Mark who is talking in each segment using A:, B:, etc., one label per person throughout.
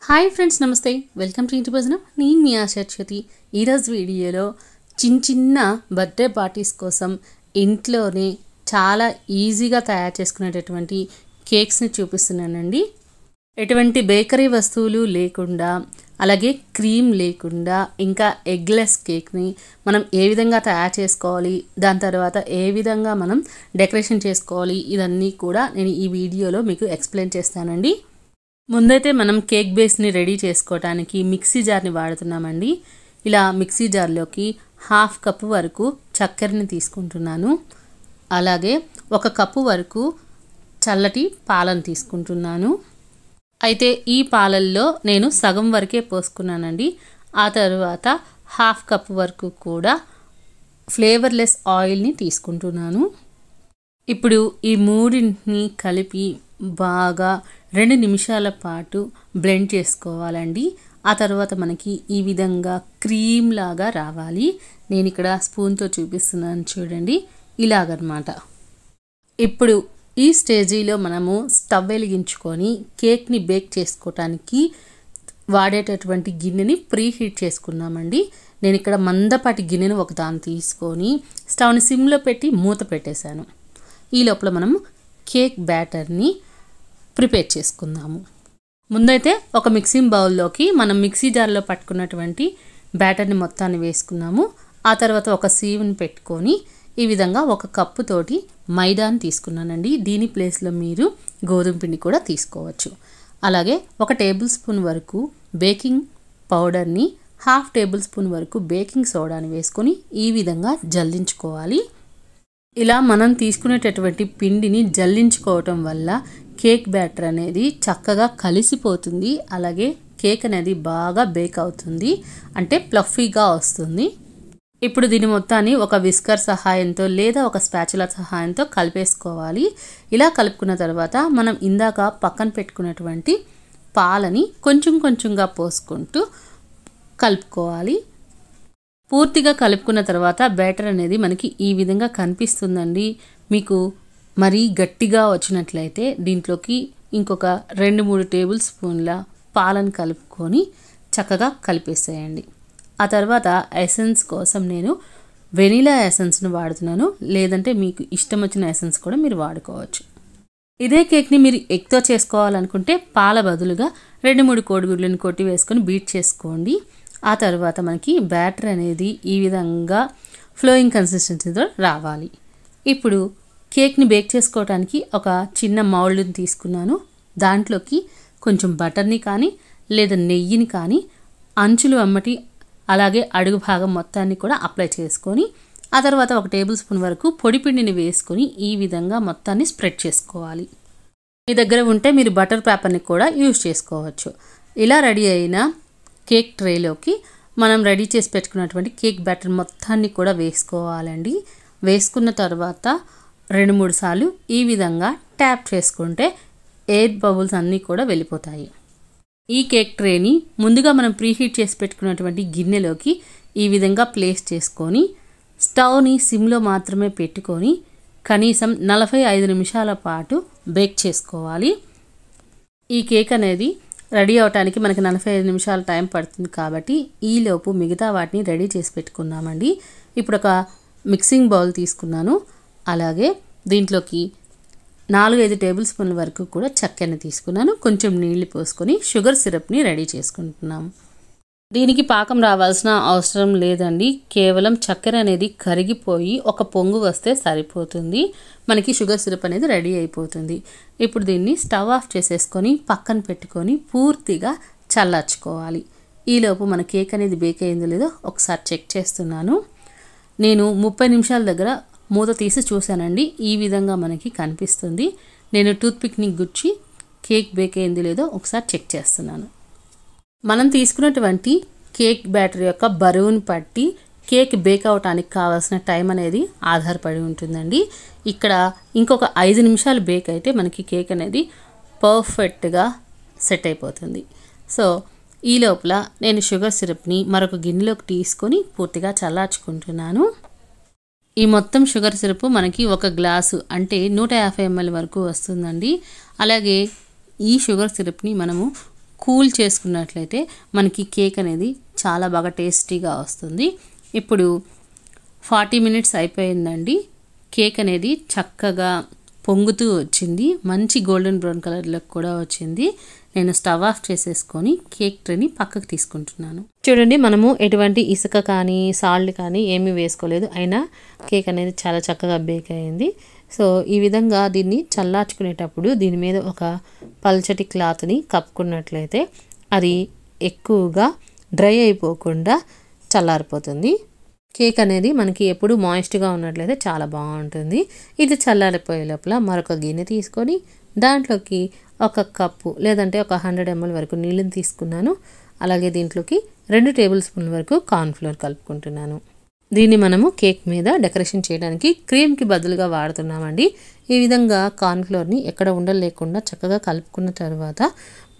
A: Hi friends, నమస్తే. Welcome to ఇంటి భోజనం. నేను మీ ఆశర్షతి. ఈరోజు వీడియోలో చిన్న బర్త్డే పార్టీస్ కోసం ఇంట్లోనే చాలా ఈజీగా తయారు చేసుకునేటటువంటి కేక్స్ని చూపిస్తున్నానండి. ఎటువంటి బేకరీ వస్తువులు లేకుండా, అలాగే క్రీమ్ లేకుండా, ఇంకా ఎగ్లెస్ కేక్ని మనం ఏ విధంగా తయారు చేసుకోవాలి, దాని తర్వాత ఏ విధంగా మనం డెకరేషన్ చేసుకోవాలి, ఇదన్నీ కూడా నేను ఈ వీడియోలో మీకు ఎక్స్ప్లెయిన్ చేస్తానండి. ముందైతే మనం కేక్ బేస్ని రెడీ చేసుకోవడానికి మిక్సీ జార్ని వాడుతున్నామండి. ఇలా మిక్సీ జార్లోకి 1/2 కప్పు వరకు చక్కెరని తీసుకుంటున్నాను. అలాగే 1 కప్పు వరకు చల్లటి పాలను తీసుకుంటున్నాను. అయితే ఈ పాలల్లో నేను సగం వరకే పోసుకున్నానండి. ఆ తర్వాత 1/2 కప్పు వరకు కూడా ఫ్లేవర్లెస్ ఆయిల్ని తీసుకుంటున్నాను. ఇప్పుడు ఈ మూడింటిని కలిపి బాగా 2 నిమిషాల పాటు బ్లెండ్ చేసుకోవాలండి. ఆ తర్వాత మనకి ఈ విధంగా క్రీమ్ లాగా రావాలి. నేను ఇక్కడ స్పూన్తో చూపిస్తున్నాను చూడండి, ఇలాగనమాట. ఇప్పుడు ఈ స్టేజీలో మనము స్టవ్ వెలిగించుకొని కేక్ని బేక్ చేసుకోవటానికి వాడేటటువంటి గిన్నెని ప్రీహీట్ చేసుకున్నామండి. నేను ఇక్కడ మందపాటి గిన్నెను ఒకదాన్ని తీసుకొని స్టవ్ని సిమ్లో పెట్టి మూత పెట్టేశాను. ఈ లోపల మనం కేక్ బ్యాటర్ని ప్రిపేర్ చేసుకుందాము. ముందైతే ఒక మిక్సింగ్ బౌల్లోకి మనం మిక్సీ జార్లో పట్టుకున్నటువంటి బ్యాటర్ని మొత్తాన్ని వేసుకున్నాము. ఆ తర్వాత ఒక సీవ్ని పెట్టుకొని ఈ విధంగా 1 కప్పు తోటి మైదాని తీసుకున్నానండి. దీని ప్లేస్లో మీరు గోధుమ పిండి కూడా తీసుకోవచ్చు. అలాగే 1 టేబుల్ స్పూన్ వరకు బేకింగ్ పౌడర్ని, 1/2 టేబుల్ స్పూన్ వరకు బేకింగ్ సోడాని వేసుకొని ఈ విధంగా జల్లించుకోవాలి. ఇలా మనం తీసుకునేటటువంటి పిండిని జల్లించుకోవటం వల్ల కేక్ బ్యాటర్ అనేది చక్కగా కలిసిపోతుంది. అలాగే కేక్ అనేది బాగా బేక్ అవుతుంది, అంటే ప్లఫీగా వస్తుంది. ఇప్పుడు దీని మొత్తాన్ని ఒక విస్కర్ సహాయంతో లేదా ఒక స్పాచులా సహాయంతో కలిపేసుకోవాలి. ఇలా కలుపుకున్న తర్వాత మనం ఇందాక పక్కన పెట్టుకున్నటువంటి పాలని కొంచెంగా పోసుకుంటూ కలుపుకోవాలి. పూర్తిగా కలుపుకున్న తర్వాత బ్యాటర్ అనేది మనకి ఈ విధంగా కనిపిస్తుందండి. మీకు మరీ గట్టిగా వచ్చినట్లయితే దీంట్లోకి ఇంకొక 2-3 టేబుల్ స్పూన్ల పాలను కలుపుకొని చక్కగా కలిపేసేయండి. ఆ తర్వాత ఎసెన్స్ కోసం నేను వెనిలా ఎసెన్స్ను వాడుతున్నాను. లేదంటే మీకు ఇష్టం వచ్చిన ఎసెన్స్ కూడా మీరు వాడుకోవచ్చు. ఇదే కేక్ని మీరు ఎగ్తో చేసుకోవాలనుకుంటే పాల బదులుగా 2-3 కోడిగుడ్లను కొట్టి వేసుకొని బీట్ చేసుకోండి. ఆ తర్వాత మనకి బ్యాటర్ అనేది ఈ విధంగా ఫ్లోయింగ్ కన్సిస్టెన్సీతో రావాలి. ఇప్పుడు కేక్ని బేక్ చేసుకోవడానికి ఒక చిన్న మౌల్డ్ని తీసుకున్నాను. దాంట్లోకి కొంచెం బటర్ని కానీ లేదా నెయ్యిని కానీ అంచులు అమ్మటి అలాగే అడుగు భాగం మొత్తాన్ని కూడా అప్లై చేసుకొని ఆ తర్వాత 1 టేబుల్ స్పూన్ వరకు పొడి పిండిని వేసుకొని ఈ విధంగా మొత్తాన్ని స్ప్రెడ్ చేసుకోవాలి. మీ దగ్గర ఉంటే మీరు బటర్ పేపర్ని కూడా యూజ్ చేసుకోవచ్చు. ఇలా రెడీ అయిన కేక్ ట్రేలోకి మనం రెడీ చేసి పెట్టుకున్నటువంటి కేక్ బ్యాటర్ మొత్తాన్ని కూడా వేసుకోవాలండి. వేసుకున్న తర్వాత 2-3 సార్లు ఈ విధంగా ట్యాప్ చేసుకుంటే ఎయిర్ బబుల్స్ అన్నీ కూడా వెళ్ళిపోతాయి. ఈ కేక్ ట్రేని ముందుగా మనం ప్రీహీట్ చేసి పెట్టుకున్నటువంటి గిన్నెలోకి ఈ విధంగా ప్లేస్ చేసుకొని స్టవ్ని సిమ్లో మాత్రమే పెట్టుకొని కనీసం 45 నిమిషాల పాటు బేక్ చేసుకోవాలి. ఈ కేక్ అనేది రెడీ అవడానికి మనకి 45 నిమిషాల టైం పడుతుంది కాబట్టి ఈలోపు మిగతా వాటిని రెడీ చేసి పెట్టుకున్నామండి. ఇప్పుడు ఒక మిక్సింగ్ బౌల్ తీసుకున్నాను. అలాగే దీంట్లోకి 4-5 టేబుల్ స్పూన్ల వరకు కూడా చక్కెరని తీసుకున్నాను. కొంచెం నీళ్లు పోసుకొని షుగర్ సిరప్ని రెడీ చేసుకుంటున్నాము. దీనికి పాకం రావాల్సిన అవసరం లేదండి. కేవలం చక్కెర అనేది కరిగిపోయి ఒక పొంగు వస్తే సరిపోతుంది. మనకి షుగర్ సిరప్ అనేది రెడీ అయిపోతుంది. ఇప్పుడు దీన్ని స్టవ్ ఆఫ్ చేసేసుకొని పక్కన పెట్టుకొని పూర్తిగా చల్లార్చుకోవాలి. ఈలోపు మన కేక్ అనేది బేక్ అయిందో లేదో ఒకసారి చెక్ చేస్తున్నాను. నేను 30 నిమిషాల దగ్గర మూత తీసి చూశానండి. ఈ విధంగా మనకి కనిపిస్తుంది. నేను టూత్పిక్ని గుచ్చి కేక్ బేక్ అయిందో లేదో ఒకసారి చెక్ చేస్తున్నాను. మనం తీసుకున్నటువంటి కేక్ బ్యాటర్ యొక్క బరువును బట్టి కేక్ బేక్ అవటానికి కావాల్సిన టైం అనేది ఆధారపడి ఉంటుందండి. ఇక్కడ ఇంకొక 5 నిమిషాలు బేక్ అయితే మనకి కేక్ అనేది పర్ఫెక్ట్గా సెట్ అయిపోతుంది. సో ఈ లోపల నేను షుగర్ సిరప్ని మరొక గిన్నెలోకి తీసుకొని పూర్తిగా చల్లార్చుకుంటున్నాను. ఈ మొత్తం షుగర్ సిరప్ మనకి 1 గ్లాసు అంటే 150 ml వరకు వస్తుందండి. అలాగే ఈ షుగర్ సిరప్ని మనము కూల్ చేసుకున్నట్లయితే మనకి కేక్ అనేది చాలా బాగా టేస్టీగా వస్తుంది. ఇప్పుడు 40 మినిట్స్ అయిపోయిందండి. కేక్ అనేది చక్కగా పొంగుతూ వచ్చింది, మంచి గోల్డెన్ బ్రౌన్ కలర్లో కూడా వచ్చింది. నేను స్టవ్ ఆఫ్ చేసేసుకొని కేక్ ట్రేని పక్కకు తీసుకుంటున్నాను. చూడండి, మనము ఎటువంటి ఇసుక కానీ సాల్ట్ కానీ ఏమీ వేసుకోలేదు, అయినా కేక్ అనేది చాలా చక్కగా బేక్ అయింది. సో ఈ విధంగా దీన్ని చల్లార్చుకునేటప్పుడు దీని మీద ఒక పల్చటి క్లాత్ని కప్పుకున్నట్లయితే అది ఎక్కువగా డ్రై అయిపోకుండా చల్లారిపోతుంది. కేక్ అనేది మనకి ఎప్పుడు మాయిస్ట్గా ఉన్నట్లయితే చాలా బాగుంటుంది. ఇది చల్లారిపోయే లోపల మరొక గిన్నె తీసుకొని దాంట్లోకి 1 కప్పు లేదంటే ఒక 100 ml వరకు నీళ్ళని తీసుకున్నాను. అలాగే దీంట్లోకి 2 టేబుల్ స్పూన్ల వరకు కార్న్ఫ్లోర్ కలుపుకుంటున్నాను. దీన్ని మనము కేక్ మీద డెకరేషన్ చేయడానికి క్రీమ్కి బదులుగా వాడుతున్నామండి. ఈ విధంగా కార్న్ఫ్లోర్ని ఎక్కడ ఉండలు లేకుండా చక్కగా కలుపుకున్న తర్వాత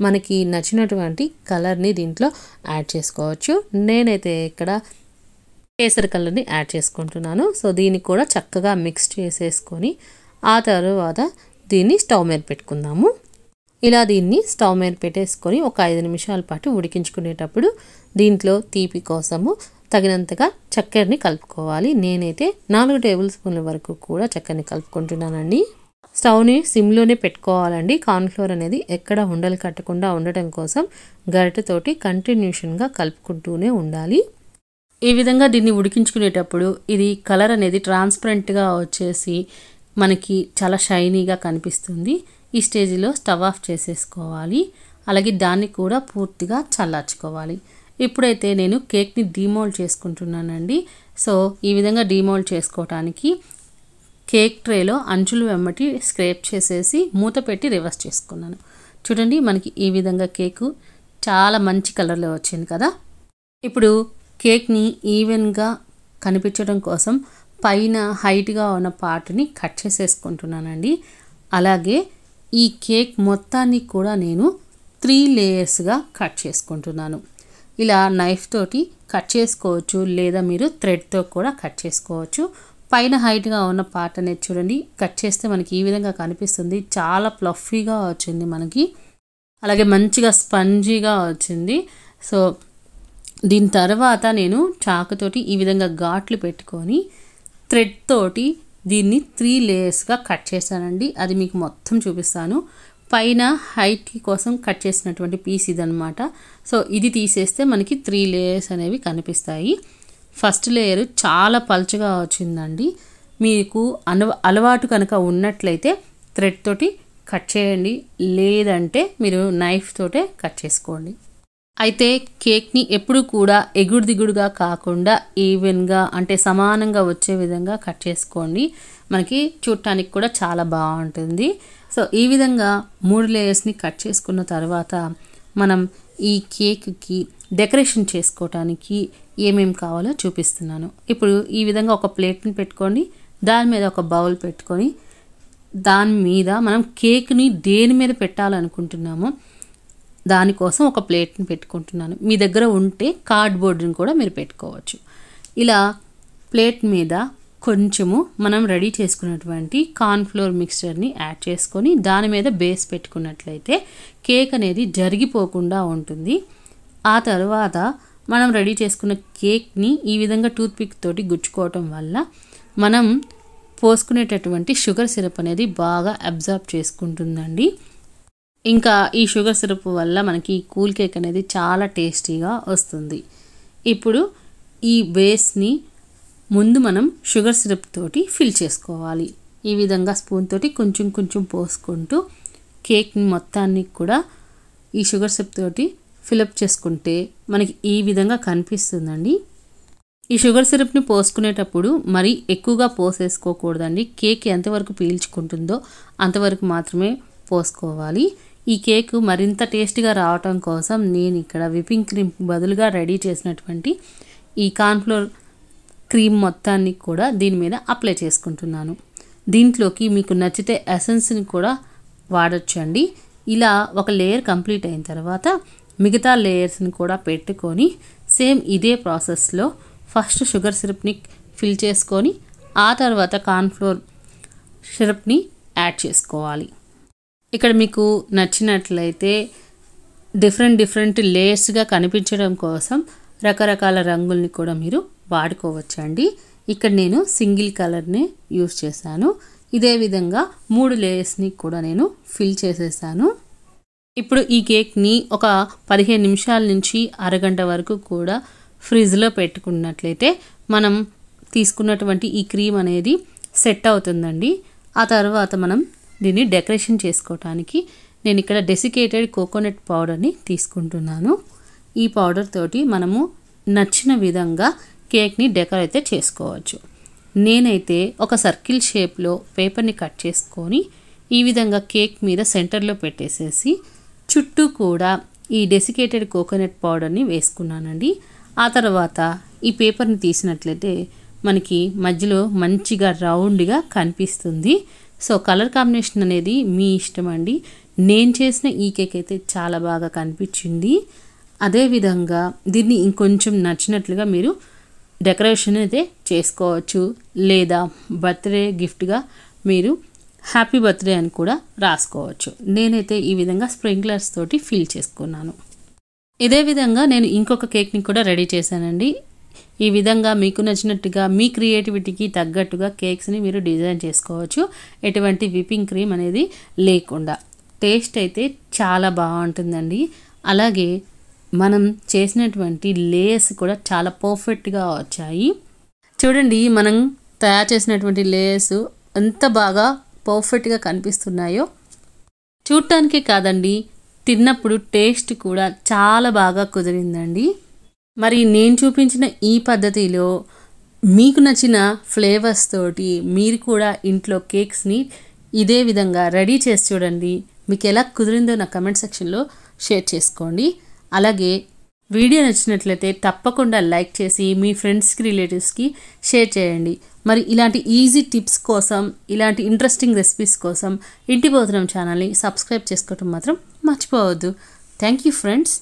A: మనకి నచ్చినటువంటి కలర్ని దీంట్లో యాడ్ చేసుకోవచ్చు. నేనైతే ఇక్కడ కేసరి కలర్ని యాడ్ చేసుకుంటున్నాను. సో దీన్ని కూడా చక్కగా మిక్స్ చేసేసుకొని ఆ తర్వాత దీన్ని స్టవ్ మీద పెట్టుకుందాము. ఇలా దీన్ని స్టవ్ మీద పెట్టేసుకొని ఒక 5 నిమిషాల పాటు ఉడికించుకునేటప్పుడు దీంట్లో తీపి కోసము తగినంతగా చక్కెరని కలుపుకోవాలి. నేనైతే 4 టేబుల్ స్పూన్ల వరకు కూడా చక్కెరని కలుపుకుంటున్నానండి. స్టవ్ని సిమ్లోనే పెట్టుకోవాలండి. కార్న్ఫ్లోర్ అనేది ఎక్కడ ఉండలు కట్టకుండా ఉండటం కోసం గరిటెతోటి కంటిన్యూషన్గా కలుపుకుంటూనే ఉండాలి. ఈ విధంగా దీన్ని ఉడికించుకునేటప్పుడు ఇది కలర్ అనేది ట్రాన్స్పరెంట్గా వచ్చేసి మనకి చాలా షైనీగా కనిపిస్తుంది. ఈ స్టేజ్లో స్టవ్ ఆఫ్ చేసేసుకోవాలి. అలాగే దాన్ని కూడా పూర్తిగా చల్లార్చుకోవాలి. ఇప్పుడైతే నేను కేక్ని డీమోల్డ్ చేసుకుంటున్నానండి. సో ఈ విధంగా డీమోల్డ్ చేసుకోవటానికి కేక్ ట్రేలో అంచులు వెంబటి స్క్రేప్ చేసేసి మూత పెట్టి రివర్స్ చేసుకున్నాను. చూడండి, మనకి ఈ విధంగా కేకు చాలా మంచి కలర్లో వచ్చింది కదా. ఇప్పుడు కేక్ని ఈవెన్గా కనిపించడం కోసం పైన హైట్గా ఉన్న పార్ట్ని కట్ చేసేసుకుంటున్నానండి. అలాగే ఈ కేక్ మొత్తాన్ని కూడా నేను 3 లేయర్స్గా కట్ చేసుకుంటున్నాను. ఇలా నైఫ్ తోటి కట్ చేసుకోవచ్చు, లేదా మీరు థ్రెడ్తో కూడా కట్ చేసుకోవచ్చు. పైన హైట్గా ఉన్న పార్ట్ అనేది చూడండి, కట్ చేస్తే మనకి ఈ విధంగా కనిపిస్తుంది. చాలా ప్లఫీగా వచ్చింది మనకి, అలాగే మంచిగా స్పంజీగా వచ్చింది. సో దీని తర్వాత నేను చాకుతోటి ఈ విధంగా ఘాట్లు పెట్టుకొని థ్రెడ్ తోటి దీన్ని 3 లేయర్స్గా కట్ చేశానండి. అది మీకు మొత్తం చూపిస్తాను. పైన హైట్ కోసం కట్ చేసినటువంటి పీస్ ఇదనమాట. సో ఇది తీసేస్తే మనకి 3 లేయర్స్ అనేవి కనిపిస్తాయి. ఫస్ట్ లేయర్ చాలా పల్చగా వచ్చిందండి. మీకు అలవాటు కనుక ఉన్నట్లయితే థ్రెడ్ తోటి కట్ చేయండి, లేదంటే మీరు నైఫ్ తోటే కట్ చేసుకోండి. అయితే కేక్ని ఎప్పుడు కూడా ఎగుడు దిగుడుగా కాకుండా ఈవెన్గా అంటే సమానంగా వచ్చే విధంగా కట్ చేసుకోండి. మనకి చూడటానికి కూడా చాలా బాగుంటుంది. సో ఈ విధంగా 3 లేయర్స్ని కట్ చేసుకున్న తర్వాత మనం ఈ కేక్కి డెకరేషన్ చేసుకోవటానికి ఏమేమి కావాలో చూపిస్తున్నాను. ఇప్పుడు ఈ విధంగా ఒక ప్లేట్ని పెట్టుకోండి, దాని మీద ఒక బౌల్ పెట్టుకొని దాని మీద మనం కేక్ని దేని మీద పెట్టాలనుకుంటున్నామో దానికోసం ఒక ప్లేట్ని పెట్టుకుంటున్నాను. మీ దగ్గర ఉంటే కార్డ్బోర్డ్ని కూడా మీరు పెట్టుకోవచ్చు. ఇలా ప్లేట్ మీద కొంచెము మనం రెడీ చేసుకున్నటువంటి కార్న్ఫ్లోర్ మిక్స్చర్ని యాడ్ చేసుకొని దాని మీద బేస్ పెట్టుకున్నట్లయితే కేక్ అనేది జరిగిపోకుండా ఉంటుంది. ఆ తర్వాత మనం రెడీ చేసుకున్న కేక్ని ఈ విధంగా టూత్పిక్ తోటి గుచ్చుకోవటం వల్ల మనం పోసుకునేటటువంటి షుగర్ సిరప్ అనేది బాగా అబ్జర్బ్ చేసుకుంటుందండి. ఇంకా ఈ షుగర్ సిరప్ వల్ల మనకి కూల్ కేక్ అనేది చాలా టేస్టీగా వస్తుంది. ఇప్పుడు ఈ బేస్ని ముందు మనం షుగర్ సిరప్ తోటి ఫిల్ చేసుకోవాలి. ఈ విధంగా స్పూన్ తోటి కొంచెం కొంచెం పోసుకుంటూ కేక్ని మొత్తాన్ని కూడా ఈ షుగర్ సిరప్ తోటి ఫిలప్ చేసుకుంటే మనకి ఈ విధంగా కనిపిస్తుందండి. ఈ షుగర్ సిరప్ని పోసుకునేటప్పుడు మరీ ఎక్కువగా పోసేసుకోకూడదండి. కేక్ ఎంతవరకు పీల్చుకుంటుందో అంతవరకు మాత్రమే పోసుకోవాలి. ఈ కేక్ మరింత టేస్టీగా రావటం కోసం నేను ఇక్కడ విప్పింగ్ క్రీమ్ బదులుగా రెడీ చేసినటువంటి ఈ కార్న్ఫ్లోర్ క్రీమ్ మొత్తాన్ని కూడా దీని మీద అప్లై చేసుకుంటున్నాను. దీంట్లోకి మీకు నచ్చితే ఎసెన్స్ని కూడా వాడొచ్చండి. ఇలా ఒక లేయర్ కంప్లీట్ అయిన తర్వాత మిగతా లేయర్స్ని కూడా పెట్టుకొని సేమ్ ఇదే ప్రాసెస్లో ఫస్ట్ షుగర్ సిరప్ని ఫిల్ చేసుకొని ఆ తర్వాత కార్న్ఫ్లోర్ సిరప్ని యాడ్ చేసుకోవాలి. ఇక్కడ మీకు నచ్చినట్లయితే డిఫరెంట్ లేయర్స్గా కనిపించడం కోసం రకరకాల రంగుల్ని కూడా మీరు వాడుకోవచ్చండి. ఇక్కడ నేను సింగిల్ కలర్ని యూస్ చేశాను. ఇదే విధంగా 3 లేయర్స్ని కూడా నేను ఫిల్ చేసేసాను. ఇప్పుడు ఈ కేక్ని ఒక 15 నిమిషాల నుంచి అరగంట వరకు కూడా ఫ్రిడ్జ్లో పెట్టుకున్నట్లయితే మనం తీసుకున్నటువంటి ఈ క్రీమ్ అనేది సెట్ అవుతుందండి. ఆ తర్వాత మనం దీన్ని డెకరేషన్ చేసుకోవటానికి నేను ఇక్కడ డెసికేటెడ్ కోకోనట్ పౌడర్ని తీసుకుంటున్నాను. ఈ పౌడర్ తోటి మనము నచ్చిన విధంగా కేక్ని డెకరేట్ అయితే చేసుకోవచ్చు. నేనైతే ఒక సర్కిల్ షేప్లో పేపర్ని కట్ చేసుకొని ఈ విధంగా కేక్ మీద సెంటర్లో పెట్టేసేసి చుట్టూ కూడా ఈ డెసికేటెడ్ కోకోనట్ పౌడర్ని వేసుకున్నానండి. ఆ తర్వాత ఈ పేపర్ని తీసినట్లయితే మనకి మధ్యలో మంచిగా రౌండ్గా కనిపిస్తుంది. సో కలర్ కాంబినేషన్ అనేది మీ ఇష్టం అండి. నేను చేసిన ఈ కేక్ అయితే చాలా బాగా కనిపించింది. అదేవిధంగా దీన్ని ఇంకొంచెం నచ్చినట్లుగా మీరు డెకరేషన్ అయితే చేసుకోవచ్చు, లేదా బర్త్డే గిఫ్ట్గా మీరు హ్యాపీ బర్త్డే అని కూడా రాసుకోవచ్చు. నేనైతే ఈ విధంగా స్ప్రింక్లర్స్ తోటి ఫిల్ చేసుకున్నాను. ఇదే విధంగా నేను ఇంకొక కేక్ని కూడా రెడీ చేశానండి. ఈ విధంగా మీకు నచ్చినట్టుగా మీ క్రియేటివిటీకి తగ్గట్టుగా కేక్స్ని మీరు డిజైన్ చేసుకోవచ్చు, ఎటువంటి విప్పింగ్ క్రీమ్ అనేది లేకుండా. టేస్ట్ అయితే చాలా బాగుంటుందండి. అలాగే మనం చేసినటువంటి లేయర్స్ కూడా చాలా పర్ఫెక్ట్గా వచ్చాయి. చూడండి, మనం తయారు చేసినటువంటి లేయర్స్ ఎంత బాగా పర్ఫెక్ట్గా కనిపిస్తున్నాయో. చూడటానికే కాదండి, తిన్నప్పుడు టేస్ట్ కూడా చాలా బాగా కుదిరిందండి. మరి నేను చూపించిన ఈ పద్ధతిలో మీకు నచ్చిన ఫ్లేవర్స్ తోటి మీరు కూడా ఇంట్లో కేక్స్ని ఇదే విధంగా రెడీ చేసి చూడండి. మీకు ఎలా కుదిరిందో నా కమెంట్ సెక్షన్లో షేర్ చేసుకోండి. అలాగే వీడియో నచ్చినట్లయితే తప్పకుండా లైక్ చేసి మీ ఫ్రెండ్స్కి, రిలేటివ్స్కి షేర్ చేయండి. మరి ఇలాంటి ఈజీ టిప్స్ కోసం, ఇలాంటి ఇంట్రెస్టింగ్ రెసిపీస్ కోసం ఇంటి భోజనం ఛానల్ని సబ్స్క్రైబ్ చేసుకోవటం మాత్రం మర్చిపోవద్దు. Thank you friends.